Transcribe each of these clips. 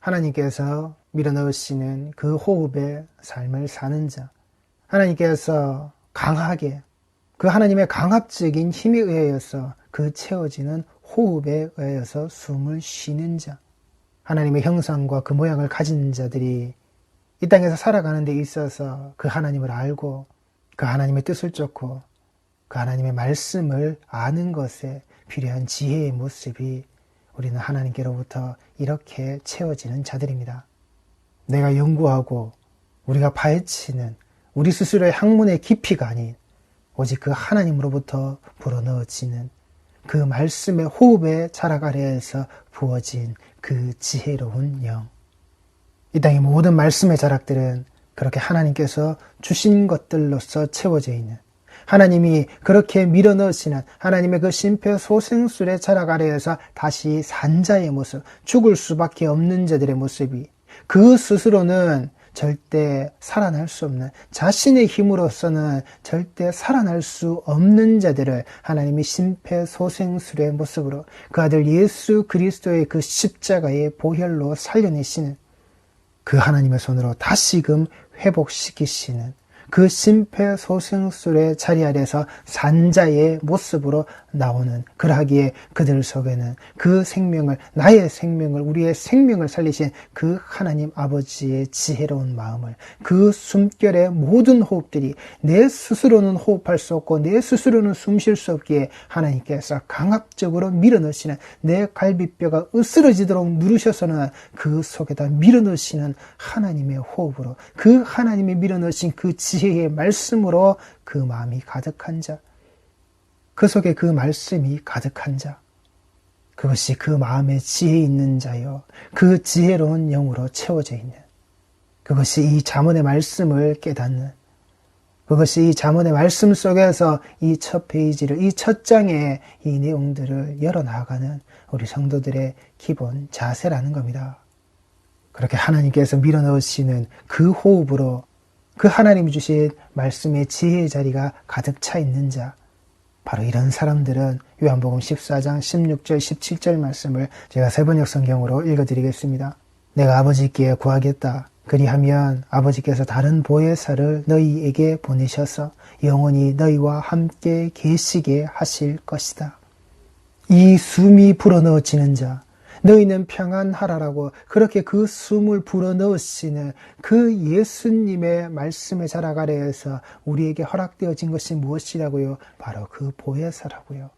하나님께서 밀어넣으시는 그 호흡의 삶을 사는 자, 하나님께서 강하게 그 하나님의 강압적인 힘에 의하여서 그 채워지는 호흡에 의하여서 숨을 쉬는 자, 하나님의 형상과 그 모양을 가진 자들이 이 땅에서 살아가는 데 있어서 그 하나님을 알고 그 하나님의 뜻을 쫓고 그 하나님의 말씀을 아는 것에 필요한 지혜의 모습이 우리는 하나님께로부터 이렇게 채워지는 자들입니다. 내가 연구하고 우리가 파헤치는 우리 스스로의 학문의 깊이가 아닌 오직 그 하나님으로부터 불어넣어지는 그 말씀의 호흡의 자락 아래에서 부어진 그 지혜로운 영. 이 땅의 모든 말씀의 자락들은 그렇게 하나님께서 주신 것들로서 채워져 있는, 하나님이 그렇게 밀어넣으시는 하나님의 그 심폐소생술의 자락 아래에서 다시 산 자의 모습, 죽을 수밖에 없는 자들의 모습이 그 스스로는 절대 살아날 수 없는, 자신의 힘으로서는 절대 살아날 수 없는 자들을 하나님이 심폐소생술의 모습으로 그 아들 예수 그리스도의 그 십자가의 보혈로 살려내시는 그 하나님의 손으로 다시금 회복시키시는 그 심폐소생술의 자리 아래서 산자의 모습으로 나오는, 그러하기에 그들 속에는 그 생명을, 나의 생명을, 우리의 생명을 살리신 그 하나님 아버지의 지혜로운 마음을, 그 숨결의 모든 호흡들이 내 스스로는 호흡할 수 없고 내 스스로는 숨 쉴 수 없기에 하나님께서 강압적으로 밀어넣으시는, 내 갈비뼈가 으스러지도록 누르셔서는 그 속에다 밀어넣으시는 하나님의 호흡으로, 그 하나님이 밀어넣으신 그 지혜의 말씀으로 그 마음이 가득한 자, 그 속에 그 말씀이 가득한 자, 그것이 그 마음에 지혜 있는 자요, 그 지혜로운 영으로 채워져 있는, 그것이 이 잠언의 말씀을 깨닫는, 그것이 이 잠언의 말씀 속에서 이 첫 페이지를, 이 첫 장의 이 내용들을 열어나가는 우리 성도들의 기본 자세라는 겁니다. 그렇게 하나님께서 밀어넣으시는 그 호흡으로 그 하나님이 주신 말씀의 지혜의 자리가 가득 차 있는 자, 바로 이런 사람들은 요한복음 14장 16절 17절 말씀을 제가 세번역 성경으로 읽어드리겠습니다. 내가 아버지께 구하겠다. 그리하면 아버지께서 다른 보혜사를 너희에게 보내셔서 영원히 너희와 함께 계시게 하실 것이다. 이 숨이 불어넣어지는 자, 너희는 평안하라라고 그렇게 그 숨을 불어넣으시는 그 예수님의 말씀의 자락 아래에서 우리에게 허락되어진 것이 무엇이라고요? 바로 그 보혜사라고요.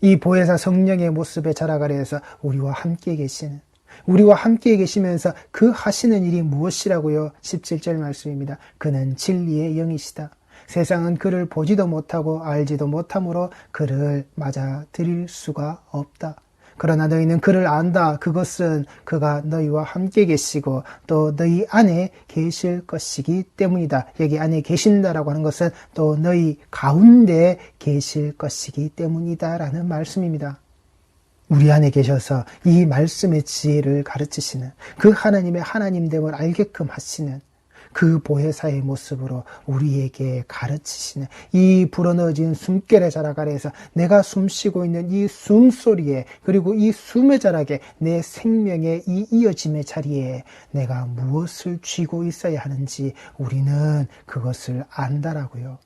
이 보혜사 성령의 모습의 자락 아래에서 우리와 함께 계시는, 우리와 함께 계시면서 그 하시는 일이 무엇이라고요? 17절 말씀입니다. 그는 진리의 영이시다. 세상은 그를 보지도 못하고 알지도 못하므로 그를 맞아들일 수가 없다. 그러나 너희는 그를 안다. 그것은 그가 너희와 함께 계시고 또 너희 안에 계실 것이기 때문이다. 여기 안에 계신다라고 하는 것은 또 너희 가운데 계실 것이기 때문이다 라는 말씀입니다. 우리 안에 계셔서 이 말씀의 지혜를 가르치시는, 그 하나님의 하나님됨을 알게끔 하시는 그 보혜사의 모습으로 우리에게 가르치시는, 이 불어넣어진 숨결의 자락 아래에서 내가 숨쉬고 있는 이 숨소리에, 그리고 이 숨의 자락에, 내 생명의 이 이어짐의 자리에 내가 무엇을 쥐고 있어야 하는지 우리는 그것을 안다라고요.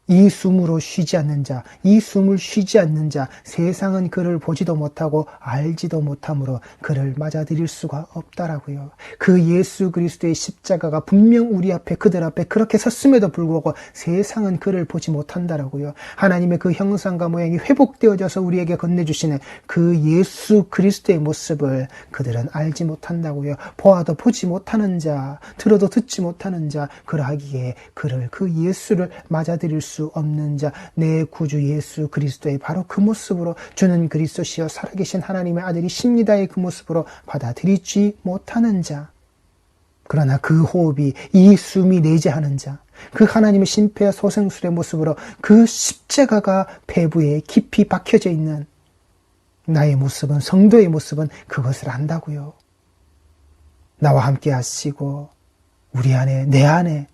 이 숨으로 쉬지 않는 자, 이 숨을 쉬지 않는 자, 세상은 그를 보지도 못하고 알지도 못하므로 그를 맞아들일 수가 없다라고요. 그 예수 그리스도의 십자가가 분명 우리 앞에, 그들 앞에 그렇게 섰음에도 불구하고 세상은 그를 보지 못한다라고요. 하나님의 그 형상과 모양이 회복되어져서 우리에게 건네주시는 그 예수 그리스도의 모습을 그들은 알지 못한다고요. 보아도 보지 못하는 자, 들어도 듣지 못하는 자, 그러하기에 그를, 그 예수를 맞아들일 수 없는 자, 내 구주 예수 그리스도의 바로 그 모습으로, 주는 그리스도시여 살아계신 하나님의 아들이십니다의 그 모습으로 받아들이지 못하는 자, 그러나 그 호흡이, 이 숨이 내재하는 자, 그 하나님의 심폐소생술의 모습으로 그 십자가가 배부에 깊이 박혀져 있는 나의 모습은, 성도의 모습은 그것을 안다고요. 나와 함께 하시고 우리 안에, 내 안에,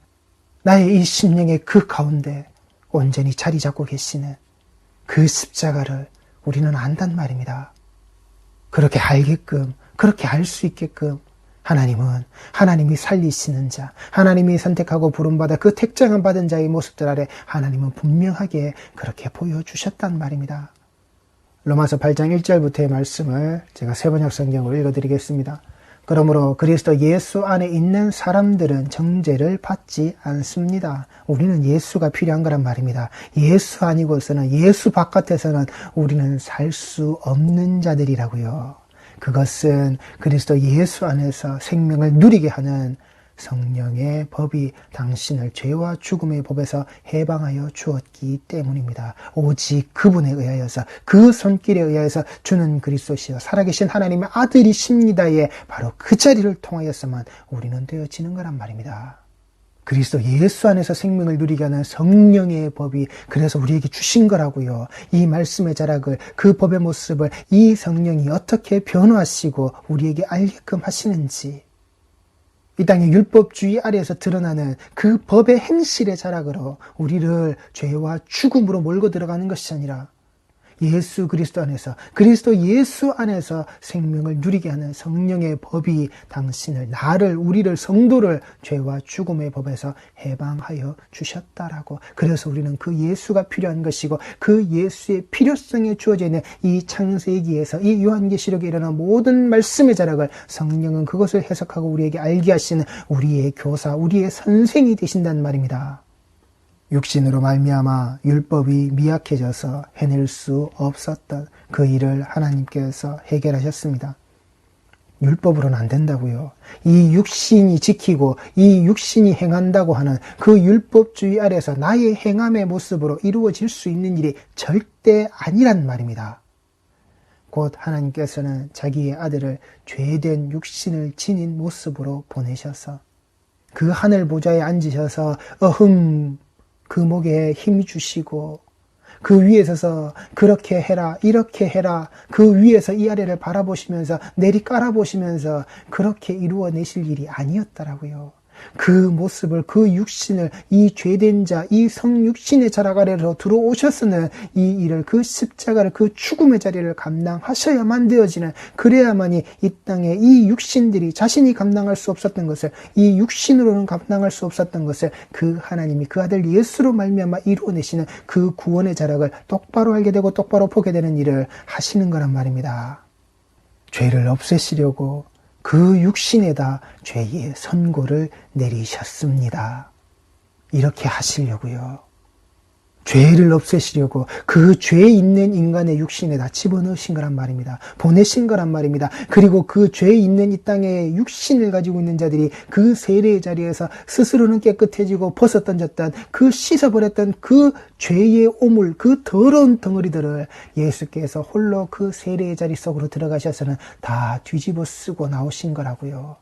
나의 이 심령의 그 가운데 온전히 자리 잡고 계시는 그 십자가를 우리는 안단 말입니다. 그렇게 알게끔, 그렇게 알 수 있게끔 하나님은 하나님이 살리시는 자, 하나님이 선택하고 부름받아 그 택정을 받은 자의 모습들 아래 하나님은 분명하게 그렇게 보여주셨단 말입니다. 로마서 8장 1절부터의 말씀을 제가 세번역 성경으로 읽어드리겠습니다. 그러므로 그리스도 예수 안에 있는 사람들은 정죄를 받지 않습니다. 우리는 예수가 필요한 거란 말입니다. 예수 아니고서는, 예수 바깥에서는 우리는 살 수 없는 자들이라고요. 그것은 그리스도 예수 안에서 생명을 누리게 하는 성령의 법이 당신을 죄와 죽음의 법에서 해방하여 주었기 때문입니다. 오직 그분에 의하여서, 그 손길에 의하여서 주는 그리스도시여 살아계신 하나님의 아들이십니다에 바로 그 자리를 통하여서만 우리는 되어지는 거란 말입니다. 그리스도 예수 안에서 생명을 누리게 하는 성령의 법이 그래서 우리에게 주신 거라고요. 이 말씀의 자락을, 그 법의 모습을 이 성령이 어떻게 변화하시고 우리에게 알게끔 하시는지, 이 땅의 율법주의 아래에서 드러나는 그 법의 행실의 자락으로 우리를 죄와 죽음으로 몰고 들어가는 것이 아니라 예수 그리스도 안에서, 그리스도 예수 안에서 생명을 누리게 하는 성령의 법이 당신을, 나를, 우리를, 성도를 죄와 죽음의 법에서 해방하여 주셨다라고. 그래서 우리는 그 예수가 필요한 것이고, 그 예수의 필요성에 주어져 있는 이 창세기에서, 이 요한계시록에 일어난 모든 말씀의 자락을 성령은 그것을 해석하고 우리에게 알게 하시는 우리의 교사, 우리의 선생이 되신다는 말입니다. 육신으로 말미암아 율법이 미약해져서 해낼 수 없었던 그 일을 하나님께서 해결하셨습니다. 율법으로는 안 된다고요. 이 육신이 지키고 이 육신이 행한다고 하는 그 율법주의 아래서 나의 행함의 모습으로 이루어질 수 있는 일이 절대 아니란 말입니다. 곧 하나님께서는 자기의 아들을 죄된 육신을 지닌 모습으로 보내셔서 그 하늘 보좌에 앉으셔서 그 목에 힘 주시고 그 위에 서서 그렇게 해라, 이렇게 해라, 그 위에서 이 아래를 바라보시면서 내리 깔아보시면서 그렇게 이루어내실 일이 아니었다라고요. 그 모습을, 그 육신을, 이 죄된 자, 이 성육신의 자락 아래로 들어오셔서는 이 일을, 그 십자가를, 그 죽음의 자리를 감당하셔야만 되어지는, 그래야만이 이 땅에 이 육신들이 자신이 감당할 수 없었던 것을, 이 육신으로는 감당할 수 없었던 것을 그 하나님이 그 아들 예수로 말미암아 이루어내시는 그 구원의 자락을 똑바로 알게 되고 똑바로 보게 되는 일을 하시는 거란 말입니다. 죄를 없애시려고 그 육신에다 죄의 선고를 내리셨습니다. 이렇게 하시려고요. 죄를 없애시려고 그 죄 있는 인간의 육신에다 집어넣으신 거란 말입니다. 보내신 거란 말입니다. 그리고 그 죄 있는 이 땅에 육신을 가지고 있는 자들이 그 세례의 자리에서 스스로는 깨끗해지고 벗어던졌던 그 씻어버렸던 그 죄의 오물, 그 더러운 덩어리들을 예수께서 홀로 그 세례의 자리 속으로 들어가셔서는 다 뒤집어 쓰고 나오신 거라고요.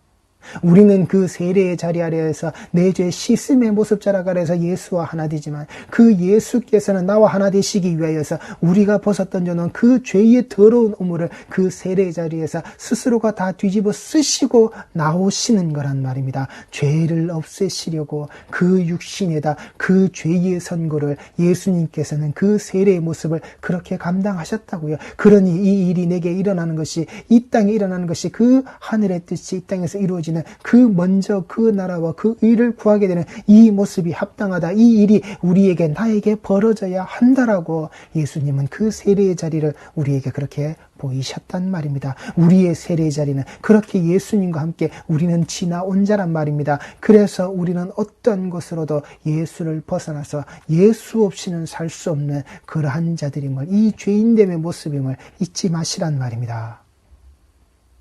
우리는 그 세례의 자리 아래에서 내 죄 씻음의 모습 자락 아래에서 예수와 하나 되지만 그 예수께서는 나와 하나 되시기 위하여서 우리가 벗어던져놓은 그 죄의 더러운 오물을 그 세례의 자리에서 스스로가 다 뒤집어 쓰시고 나오시는 거란 말입니다. 죄를 없애시려고 그 육신에다 그 죄의 선고를 예수님께서는 그 세례의 모습을 그렇게 감당하셨다고요. 그러니 이 일이 내게 일어나는 것이, 이 땅에 일어나는 것이 그 하늘의 뜻이 이 땅에서 이루어지는 그 먼저 그 나라와 그 의를 구하게 되는 이 모습이 합당하다. 이 일이 우리에게, 나에게 벌어져야 한다라고 예수님은 그 세례의 자리를 우리에게 그렇게 보이셨단 말입니다. 우리의 세례의 자리는 그렇게 예수님과 함께 우리는 지나온 자란 말입니다. 그래서 우리는 어떤 것으로도 예수를 벗어나서 예수 없이는 살 수 없는 그러한 자들임을, 이 죄인됨의 모습임을 잊지 마시란 말입니다.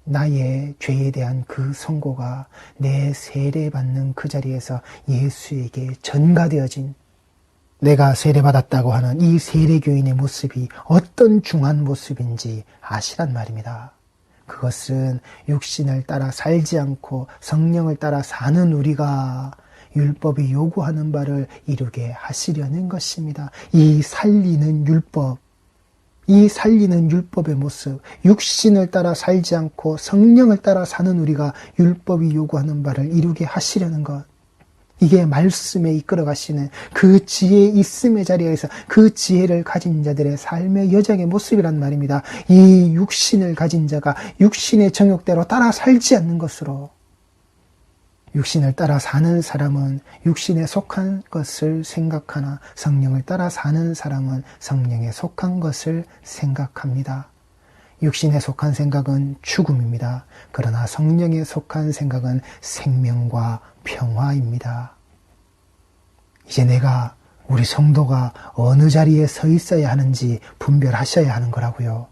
나의 죄에 대한 그 선고가 내 세례받는 그 자리에서 예수에게 전가되어진, 내가 세례받았다고 하는 이 세례교인의 모습이 어떤 중한 모습인지 아시란 말입니다. 그것은 육신을 따라 살지 않고 성령을 따라 사는 우리가 율법이 요구하는 바를 이루게 하시려는 것입니다. 이 살리는 율법, 이 살리는 율법의 모습, 육신을 따라 살지 않고 성령을 따라 사는 우리가 율법이 요구하는 바를 이루게 하시려는 것, 이게 말씀에 이끌어 가시는 그 지혜 있음의 자리에서 그 지혜를 가진 자들의 삶의 여정의 모습이란 말입니다. 이 육신을 가진 자가 육신의 정욕대로 따라 살지 않는 것으로 육신을 따라 사는 사람은 육신에 속한 것을 생각하나 성령을 따라 사는 사람은 성령에 속한 것을 생각합니다. 육신에 속한 생각은 죽음입니다. 그러나 성령에 속한 생각은 생명과 평화입니다. 이제 내가 우리 성도가 어느 자리에 서 있어야 하는지 분별하셔야 하는 거라고요.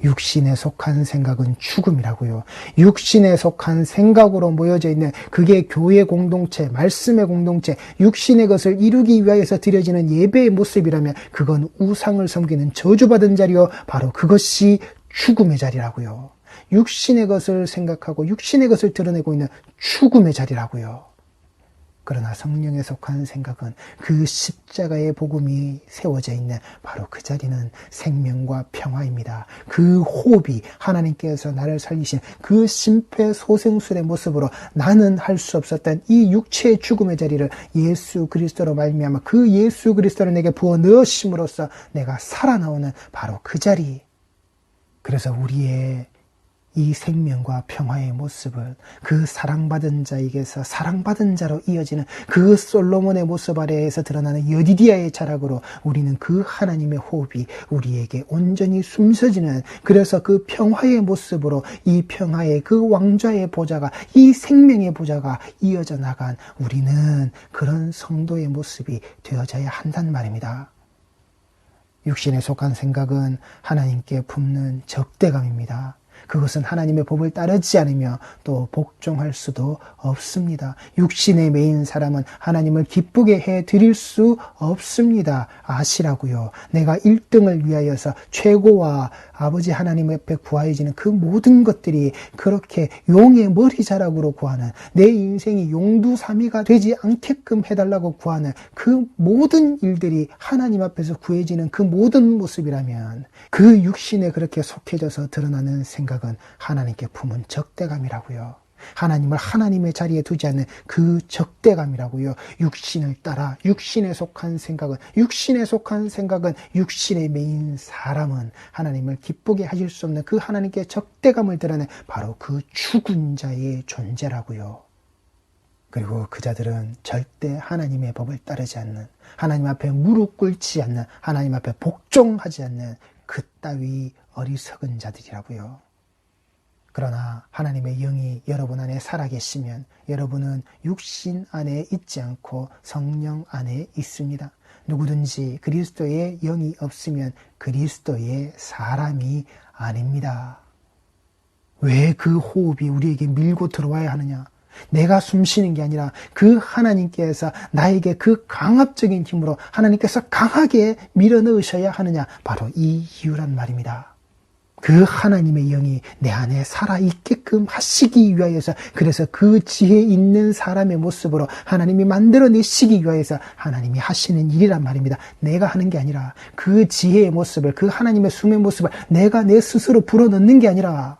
육신에 속한 생각은 죽음이라고요. 육신에 속한 생각으로 모여져 있는 그게 교회 공동체, 말씀의 공동체, 육신의 것을 이루기 위하여서 드려지는 예배의 모습이라면 그건 우상을 섬기는 저주받은 자리요. 바로 그것이 죽음의 자리라고요. 육신의 것을 생각하고 육신의 것을 드러내고 있는 죽음의 자리라고요. 그러나 성령에 속한 생각은 그 십자가의 복음이 세워져 있는 바로 그 자리는 생명과 평화입니다. 그 호흡이 하나님께서 나를 살리신 그 심폐소생술의 모습으로 나는 할 수 없었던 이 육체의 죽음의 자리를 예수 그리스도로 말미암아 그 예수 그리스도를 내게 부어 넣으심으로써 내가 살아나오는 바로 그 자리. 그래서 우리의 이 생명과 평화의 모습을 그 사랑받은 자에게서 사랑받은 자로 이어지는 그 솔로몬의 모습 아래에서 드러나는 여디디아의 자락으로 우리는 그 하나님의 호흡이 우리에게 온전히 숨쉬어지는, 그래서 그 평화의 모습으로 이 평화의 그 왕좌의 보좌가, 이 생명의 보좌가 이어져 나간 우리는 그런 성도의 모습이 되어져야 한단 말입니다. 육신에 속한 생각은 하나님께 품는 적대감입니다. 그것은 하나님의 법을 따르지 않으며 또 복종할 수도 없습니다. 육신에 매인 사람은 하나님을 기쁘게 해드릴 수 없습니다. 아시라고요. 내가 1등을 위하여서 최고와 아버지 하나님 앞에 구하여지는 그 모든 것들이 그렇게 용의 머리자락으로 구하는, 내 인생이 용두사미가 되지 않게끔 해달라고 구하는 그 모든 일들이 하나님 앞에서 구해지는 그 모든 모습이라면 그 육신에 그렇게 속해져서 드러나는 생각은 하나님께 품은 적대감이라고요. 하나님을 하나님의 자리에 두지 않는 그 적대감이라고요. 육신을 따라 육신에 속한 생각은 육신에 매인 사람은 하나님을 기쁘게 하실 수 없는 그 하나님께 적대감을 드러낸 바로 그 죽은 자의 존재라고요. 그리고 그 자들은 절대 하나님의 법을 따르지 않는, 하나님 앞에 무릎 꿇지 않는, 하나님 앞에 복종하지 않는 그따위 어리석은 자들이라고요. 그러나 하나님의 영이 여러분 안에 살아계시면 여러분은 육신 안에 있지 않고 성령 안에 있습니다. 누구든지 그리스도의 영이 없으면 그리스도의 사람이 아닙니다. 왜 그 호흡이 우리에게 밀고 들어와야 하느냐? 내가 숨쉬는 게 아니라 그 하나님께서 나에게 그 강압적인 힘으로 하나님께서 강하게 밀어넣으셔야 하느냐? 바로 이 이유란 말입니다. 그 하나님의 영이 내 안에 살아있게끔 하시기 위하여서, 그래서 그 지혜 있는 사람의 모습으로 하나님이 만들어내시기 위하여서 하나님이 하시는 일이란 말입니다. 내가 하는 게 아니라 그 지혜의 모습을, 그 하나님의 숨의 모습을 내가 내 스스로 불어넣는 게 아니라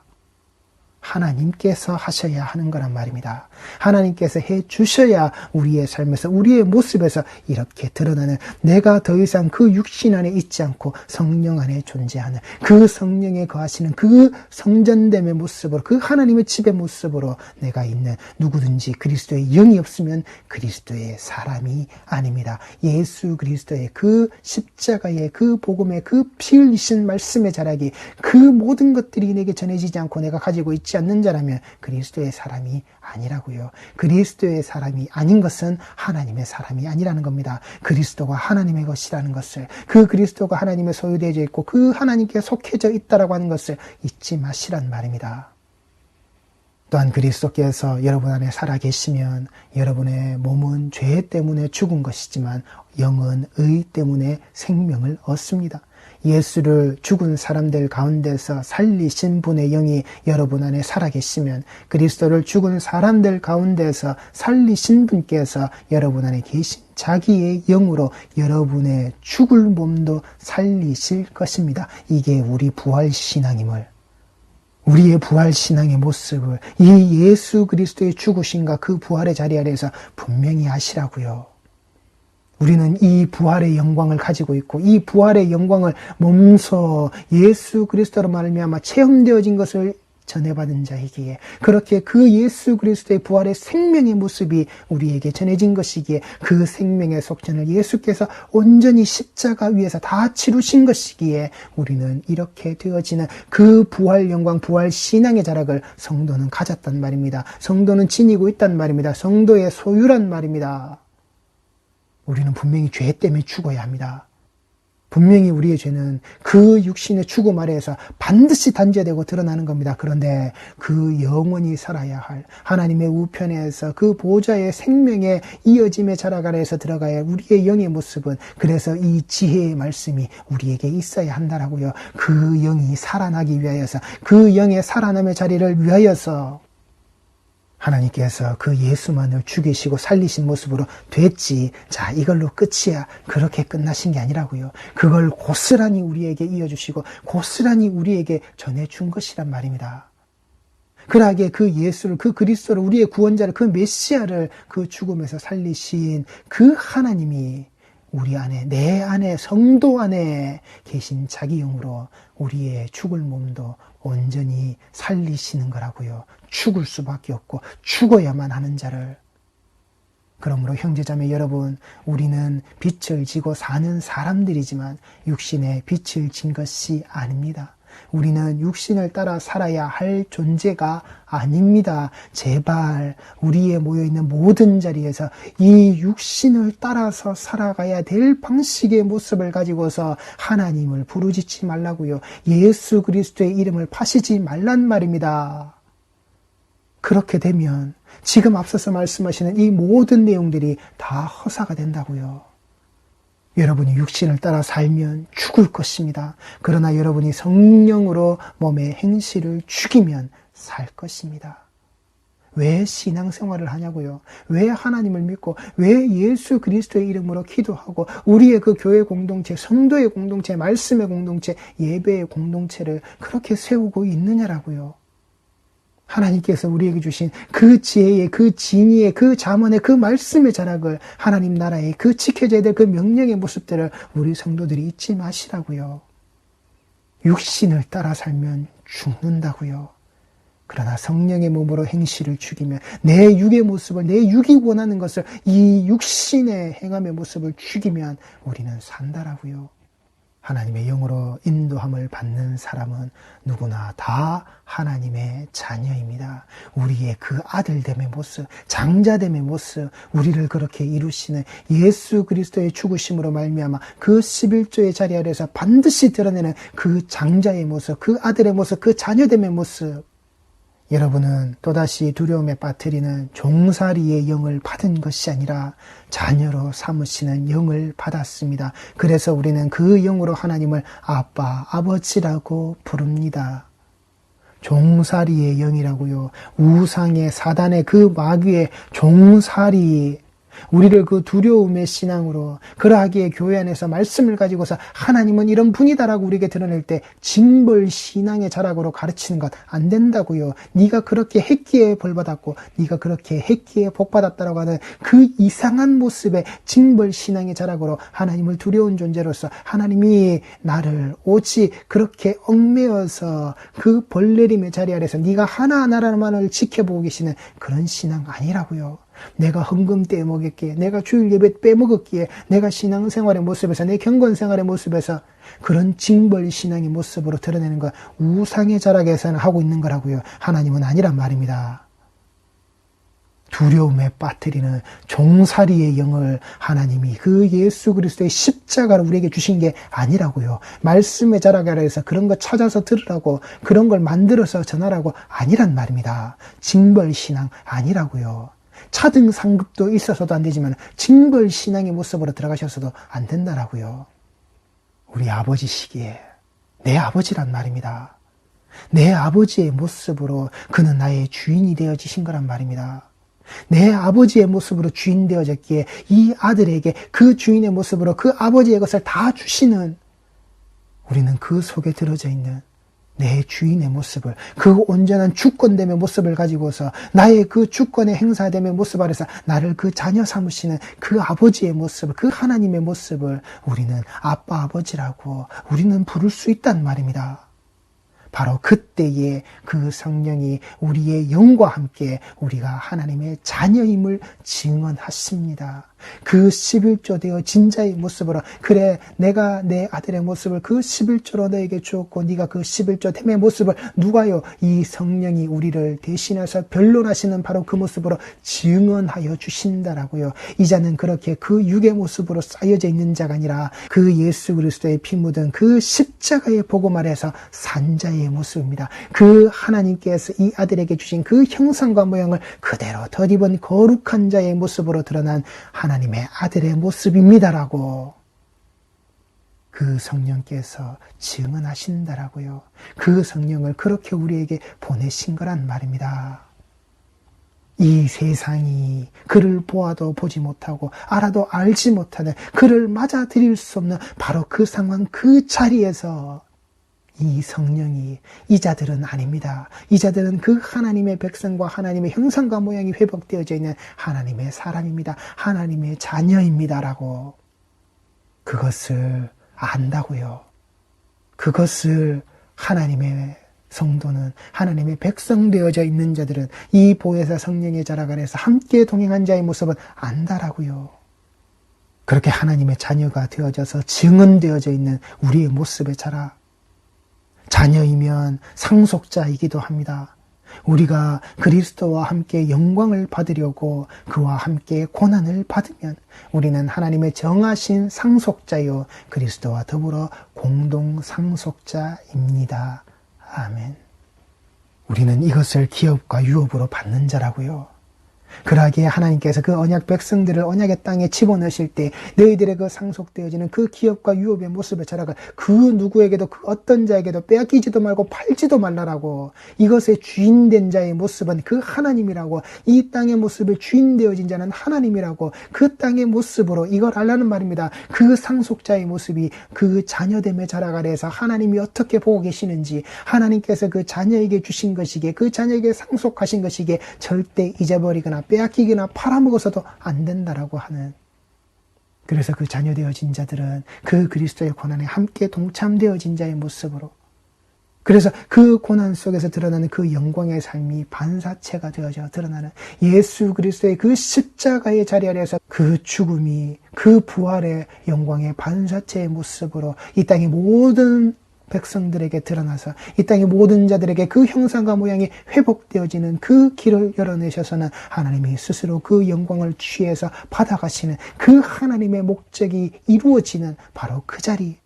하나님께서 하셔야 하는 거란 말입니다. 하나님께서 해 주셔야 우리의 삶에서, 우리의 모습에서 이렇게 드러나는, 내가 더 이상 그 육신 안에 있지 않고 성령 안에 존재하는, 그 성령에 거하시는 그 성전됨의 모습으로, 그 하나님의 집의 모습으로 내가 있는, 누구든지 그리스도의 영이 없으면 그리스도의 사람이 아닙니다. 예수 그리스도의 그 십자가의 그 복음의 그 피 흘리신 말씀의 자락이, 그 모든 것들이 내게 전해지지 않고 내가 가지고 있지 않는 자라면 그리스도의 사람이 아니라고요. 그리스도의 사람이 아닌 것은 하나님의 사람이 아니라는 겁니다. 그리스도가 하나님의 것이라는 것을, 그 그리스도가 하나님의 소유되어져 있고 그 하나님께 속해져 있다라고 하는 것을 잊지 마시란 말입니다. 또한 그리스도께서 여러분 안에 살아계시면 여러분의 몸은 죄 때문에 죽은 것이지만 영은 의 때문에 생명을 얻습니다. 예수를 죽은 사람들 가운데서 살리신 분의 영이 여러분 안에 살아계시면, 그리스도를 죽은 사람들 가운데서 살리신 분께서 여러분 안에 계신 자기의 영으로 여러분의 죽을 몸도 살리실 것입니다. 이게 우리 부활신앙임을, 우리의 부활신앙의 모습을 이 예수 그리스도의 죽으심과 그 부활의 자리 아래에서 분명히 아시라고요. 우리는 이 부활의 영광을 가지고 있고 이 부활의 영광을 몸소 예수 그리스도로 말미암아 체험되어진 것을 전해받은 자이기에, 그렇게 그 예수 그리스도의 부활의 생명의 모습이 우리에게 전해진 것이기에, 그 생명의 속전을 예수께서 온전히 십자가 위에서 다 치루신 것이기에 우리는 이렇게 되어지는 그 부활 영광, 부활 신앙의 자락을 성도는 가졌단 말입니다. 성도는 지니고 있단 말입니다. 성도의 소유란 말입니다. 우리는 분명히 죄 때문에 죽어야 합니다. 분명히 우리의 죄는 그 육신의 죽음 아래에서 반드시 단죄되고 드러나는 겁니다. 그런데 그 영원히 살아야 할 하나님의 우편에서 그 보좌의 생명의 이어짐의 자락 아래에서 들어가야 할 우리의 영의 모습은, 그래서 이 지혜의 말씀이 우리에게 있어야 한다라고요. 그 영이 살아나기 위하여서, 그 영의 살아남의 자리를 위하여서 하나님께서 그 예수만을 죽이시고 살리신 모습으로 됐지, 자 이걸로 끝이야, 그렇게 끝나신 게 아니라고요. 그걸 고스란히 우리에게 이어주시고 고스란히 우리에게 전해준 것이란 말입니다. 그러하게 그 예수를, 그 그리스도를, 우리의 구원자를, 그 메시아를 그 죽음에서 살리신 그 하나님이 우리 안에, 내 안에, 성도 안에 계신 자기 영으로 우리의 죽을 몸도 온전히 살리시는 거라고요. 죽을 수밖에 없고 죽어야만 하는 자를. 그러므로 형제자매 여러분, 우리는 빛을 지고 사는 사람들이지만 육신에 빛을 진 것이 아닙니다. 우리는 육신을 따라 살아야 할 존재가 아닙니다. 제발 우리의 모여있는 모든 자리에서 이 육신을 따라서 살아가야 될 방식의 모습을 가지고서 하나님을 부르짖지 말라고요. 예수 그리스도의 이름을 파시지 말란 말입니다. 그렇게 되면 지금 앞서서 말씀하시는 이 모든 내용들이 다 허사가 된다고요. 여러분이 육신을 따라 살면 죽을 것입니다. 그러나 여러분이 성령으로 몸의 행실을 죽이면 살 것입니다. 왜 신앙생활을 하냐고요? 왜 하나님을 믿고 왜 예수 그리스도의 이름으로 기도하고 우리의 그 교회 공동체, 성도의 공동체, 말씀의 공동체, 예배의 공동체를 그렇게 세우고 있느냐라고요. 하나님께서 우리에게 주신 그 지혜의, 그 진리의, 그 잠언의, 그 말씀의 자락을, 하나님 나라의 그 지켜져야 될 그 명령의 모습들을 우리 성도들이 잊지 마시라고요. 육신을 따라 살면 죽는다고요. 그러나 성령의 몸으로 행실을 죽이면, 내 육의 모습을, 내 육이 원하는 것을, 이 육신의 행함의 모습을 죽이면 우리는 산다라고요. 하나님의 영으로 인도함을 받는 사람은 누구나 다 하나님의 자녀입니다. 우리의 그 아들됨의 모습, 장자됨의 모습, 우리를 그렇게 이루시는 예수 그리스도의 죽으심으로 말미암아 그 11조의 자리 아래에서 반드시 드러내는 그 장자의 모습, 그 아들의 모습, 그 자녀됨의 모습, 여러분은 또다시 두려움에 빠뜨리는 종살이의 영을 받은 것이 아니라 자녀로 삼으시는 영을 받았습니다. 그래서 우리는 그 영으로 하나님을 아빠, 아버지라고 부릅니다. 종살이의 영이라고요. 우상의 사단의 그 마귀의 종살이, 우리를 그 두려움의 신앙으로, 그러하기에 교회 안에서 말씀을 가지고서 하나님은 이런 분이다라고 우리에게 드러낼 때 징벌 신앙의 자락으로 가르치는 것 안 된다고요. 네가 그렇게 했기에 벌받았고 네가 그렇게 했기에 복받았다라고 하는 그 이상한 모습의 징벌 신앙의 자락으로 하나님을 두려운 존재로서 하나님이 나를 오직 그렇게 얽매어서 그 벌내림의 자리 아래서 네가 하나하나만을 지켜보고 계시는 그런 신앙 아니라고요. 내가 헌금 떼먹었기에, 내가 주일 예배 빼먹었기에, 내가 신앙생활의 모습에서, 내 경건생활의 모습에서 그런 징벌 신앙의 모습으로 드러내는 것, 우상의 자락에서는 하고 있는 거라고요. 하나님은 아니란 말입니다. 두려움에 빠뜨리는 종살이의 영을 하나님이 그 예수 그리스도의 십자가를 우리에게 주신 게 아니라고요. 말씀의 자락 아래에서 그런 거 찾아서 들으라고, 그런 걸 만들어서 전하라고 아니란 말입니다. 징벌 신앙 아니라고요. 차등 상급도 있어서도 안 되지만 징벌 신앙의 모습으로 들어가셔서도 안 된다라고요. 우리 아버지시기에, 내 아버지란 말입니다. 내 아버지의 모습으로 그는 나의 주인이 되어지신 거란 말입니다. 내 아버지의 모습으로 주인 되어졌기에 이 아들에게 그 주인의 모습으로 그 아버지의 것을 다 주시는, 우리는 그 속에 들어져 있는 내 주인의 모습을, 그 온전한 주권됨의 모습을 가지고서 나의 그 주권의 행사됨의 모습 아래서 나를 그 자녀 삼으시는 그 아버지의 모습을, 그 하나님의 모습을 우리는 아빠 아버지라고 우리는 부를 수 있단 말입니다. 바로 그때에 그 성령이 우리의 영과 함께 우리가 하나님의 자녀임을 증언하십니다. 그 11조 되어 진자의 모습으로, 그래 내가 내 아들의 모습을 그 11조로 너에게 주었고 네가 그 11조 됨의 모습을 누가요? 이 성령이 우리를 대신해서 변론하시는 바로 그 모습으로 증언하여 주신다라고요. 이 자는 그렇게 그 육의 모습으로 쌓여져 있는 자가 아니라 그 예수 그리스도의 피 묻은 그 십자가의 복음 아래서 산 자의 모습입니다. 그 하나님께서 이 아들에게 주신 그 형상과 모양을 그대로 덧입은 거룩한 자의 모습으로 드러난 하나님의 아들의 모습입니다라고 그 성령께서 증언하신다라고요. 그 성령을 그렇게 우리에게 보내신 거란 말입니다. 이 세상이 그를 보아도 보지 못하고 알아도 알지 못하는, 그를 맞아들일 수 없는 바로 그 상황, 그 자리에서 이 성령이, 이 자들은 아닙니다. 이 자들은 그 하나님의 백성과 하나님의 형상과 모양이 회복되어져 있는 하나님의 사람입니다. 하나님의 자녀입니다라고 그것을 안다고요. 그것을 하나님의 성도는, 하나님의 백성 되어져 있는 자들은 이 보혜사 성령의 자락 아래서 함께 동행한 자의 모습을 안다라고요. 그렇게 하나님의 자녀가 되어져서 증언되어져 있는 우리의 모습의 자락, 자녀이면 상속자이기도 합니다. 우리가 그리스도와 함께 영광을 받으려고 그와 함께 고난을 받으면 우리는 하나님의 정하신 상속자요 그리스도와 더불어 공동 상속자입니다. 아멘. 우리는 이것을 기업과 유업으로 받는 자라고요. 그러하기에 하나님께서 그 언약 백성들을 언약의 땅에 집어넣으실 때 너희들의 그 상속되어지는 그 기업과 유업의 모습의 자락을 그 누구에게도, 그 어떤 자에게도 빼앗기지도 말고 팔지도 말라라고, 이것의 주인된 자의 모습은 그 하나님이라고, 이 땅의 모습을 주인되어진 자는 하나님이라고, 그 땅의 모습으로 이걸 알라는 말입니다. 그 상속자의 모습이 그 자녀됨의 자락 아래에서 하나님이 어떻게 보고 계시는지, 하나님께서 그 자녀에게 주신 것이기에, 그 자녀에게 상속하신 것이기에 절대 잊어버리거나 빼앗기거나 팔아먹어서도 안 된다라고 하는, 그래서 그 자녀되어진 자들은 그 그리스도의 고난에 함께 동참되어진 자의 모습으로, 그래서 그 고난 속에서 드러나는 그 영광의 삶이 반사체가 되어져 드러나는 예수 그리스도의 그 십자가의 자리 아래에서 그 죽음이 그 부활의 영광의 반사체의 모습으로 이 땅의 모든 백성들에게 드러나서 이 땅의 모든 자들에게 그 형상과 모양이 회복되어지는 그 길을 열어내셔서는 하나님이 스스로 그 영광을 취해서 받아가시는 그 하나님의 목적이 이루어지는 바로 그 자리,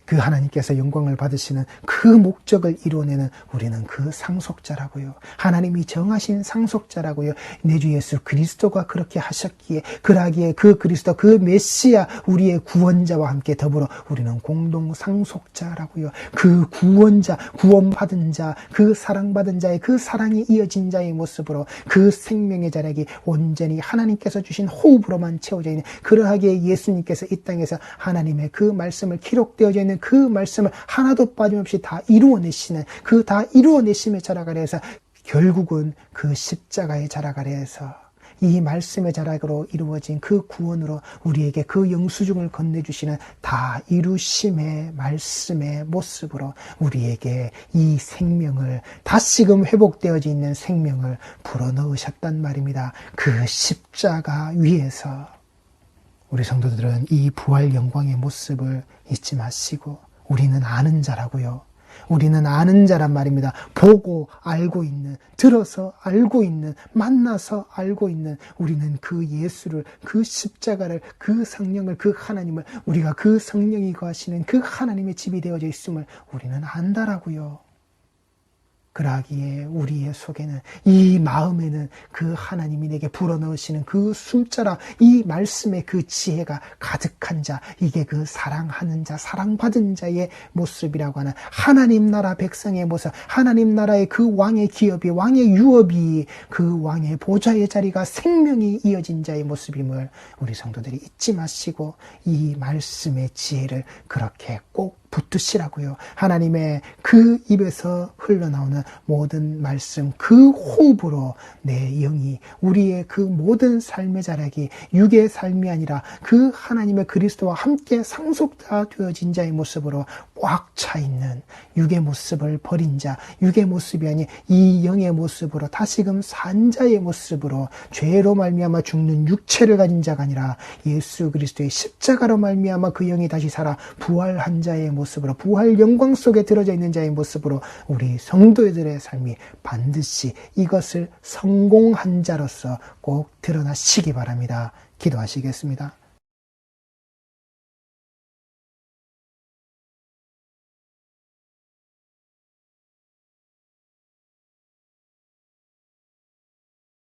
그 하나님께서 영광을 받으시는 그 목적을 이루어내는 우리는 그 상속자라고요. 하나님이 정하신 상속자라고요. 내 주 예수 그리스도가 그렇게 하셨기에, 그러하기에 그 그리스도, 그 메시아, 우리의 구원자와 함께 더불어 우리는 공동 상속자라고요. 그 구원자, 구원받은 자, 그 사랑받은 자의 그 사랑이 이어진 자의 모습으로 그 생명의 자락이 온전히 하나님께서 주신 호흡으로만 채워져 있는, 그러하기에 예수님께서 이 땅에서 하나님의 그 말씀을 기록되어져 있는 그 말씀을 하나도 빠짐없이 다 이루어내시는, 그 다 이루어내심의 자락 아래에서 결국은 그 십자가의 자락 아래에서 이 말씀의 자락으로 이루어진 그 구원으로 우리에게 그 영수증을 건네주시는 다 이루심의 말씀의 모습으로 우리에게 이 생명을, 다시금 회복되어져 있는 생명을 불어넣으셨단 말입니다. 그 십자가 위에서 우리 성도들은 이 부활 영광의 모습을 잊지 마시고, 우리는 아는 자라고요. 우리는 아는 자란 말입니다. 보고 알고 있는, 들어서 알고 있는, 만나서 알고 있는, 우리는 그 예수를, 그 십자가를, 그 성령을, 그 하나님을, 우리가 그 성령이 거하시는 그 하나님의 집이 되어져 있음을 우리는 안다라고요. 그러하기에 우리의 속에는, 이 마음에는 그 하나님이 내게 불어넣으시는 그 숨자락, 이 말씀의 그 지혜가 가득한 자, 이게 그 사랑하는 자, 사랑받은 자의 모습이라고 하는 하나님 나라 백성의 모습, 하나님 나라의 그 왕의 기업이, 왕의 유업이, 그 왕의 보좌의 자리가 생명이 이어진 자의 모습임을 우리 성도들이 잊지 마시고 이 말씀의 지혜를 그렇게 꼭 붙드시라고요. 하나님의 그 입에서 흘러나오는 모든 말씀, 그 호흡으로 내 영이, 우리의 그 모든 삶의 자락이 육의 삶이 아니라 그 하나님의 그리스도와 함께 상속자 되어진 자의 모습으로 꽉 차 있는 육의 모습을 버린 자, 육의 모습이 아닌 이 영의 모습으로 다시금 산 자의 모습으로 죄로 말미암아 죽는 육체를 가진 자가 아니라 예수 그리스도의 십자가로 말미암아 그 영이 다시 살아 부활한 자의 모습으로, 부활 영광 속에 들어져 있는 자의 모습으로 우리 성도들의 삶이 반드시 이것을 성공한 자로서 꼭 드러나시기 바랍니다. 기도하시겠습니다.